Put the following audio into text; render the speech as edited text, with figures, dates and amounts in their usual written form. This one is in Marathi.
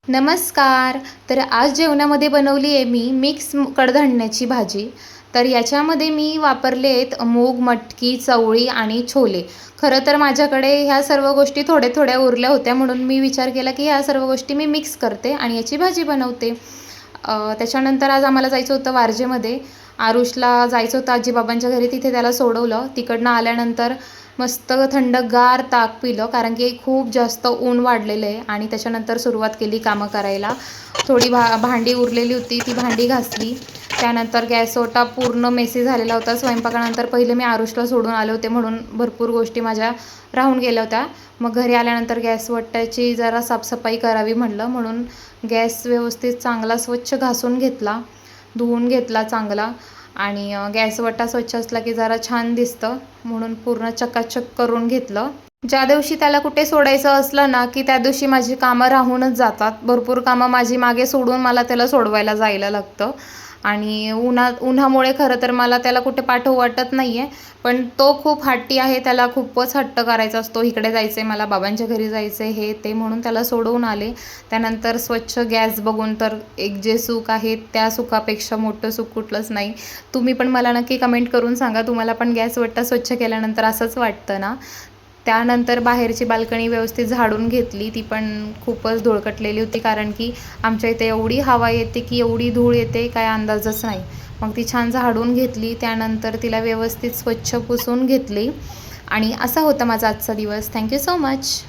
नमस्कार. तर आज जेवणामध्ये बनवली आहे मी मिक्स कडधान्याची भाजी. तर याच्यामध्ये मी वापरले आहेत मूग, मटकी, चवळी आणि छोले. खरं तर माझ्याकडे ह्या सर्व गोष्टी थोड्या-थोड्या उरल्या होत्या म्हणून मी विचार केला, की ह्या सर्व गोष्टी मी मिक्स करते आणि याची भाजी बनवते. त्याच्यानंतर आज आम्हाला जायचं होतं वारजेमध्ये. आरुषला जायचं होतं आजी-बाबांच्या घरी, तिथे त्याला सोडवलं. तिकडनं आल्यानंतर मस्त थंडगार ताक पिलं, कारण की खूप जास्त ऊन वाढलेलं आहे आणि त्याच्यानंतर सुरुवात केली कामं करायला. थोडी भांडी उरलेली होती, ती भांडी घासली. त्यानंतर गॅस ओटा पूर्ण मेसी झालेला होता. स्वयंपाकानंतर पहिले मी आरुषला सोडून आले होते म्हणून भरपूर गोष्टी माझ्या राहून गेल्या होत्या. मग घरी आल्यानंतर गॅस ओट्याची जरा साफसफाई करावी म्हटलं, म्हणून गॅस व्यवस्थित चांगला स्वच्छ घासून घेतला, धुवून घेतला चांगला. आणि गॅस वटा स्वच्छ असला की जरा छान दिसतं म्हणून पूर्ण चकाचक करून घेतलं. ज्या दिवशी त्याला कुठे सोडायचं असलं ना, की त्या दिवशी माझी कामं राहूनच जातात. भरपूर कामं माझी मागे सोडून मला त्याला सोडवायला जायला लागतं आणि उन्हामुळे खरं तर मला त्याला कुठे पाठवू वाटत नाही आहे. पण तो खूप हट्टी आहे, त्याला खूपच हट्ट करायचा असतो. इकडे जायचं आहे मला, बाबांच्या घरी जायचं आहे, हे ते म्हणून त्याला सोडवून आले. त्यानंतर स्वच्छ गॅस बघून तर एक जे सुख आहे त्या सुखापेक्षा मोठं सुख कुठलंच नाही. तुम्ही पण मला नक्की कमेंट करून सांगा, तुम्हाला पण गॅस वट्टा स्वच्छ केल्यानंतर असंच वाटतं ना? त्यानंतर बाहेरची बाल्कनी व्यवस्थित झाडून घेतली. ती पण खूपच धुळकटलेली होती, कारण की आमच्या इथे एवढी हवा येते की एवढी धूळ येते काय अंदाजच नाही. मग ती छान झाडून घेतली. त्यानंतर तिला व्यवस्थित स्वच्छ पुसून घेतली आणि असा होता माझा आजचा दिवस. Thank you so much.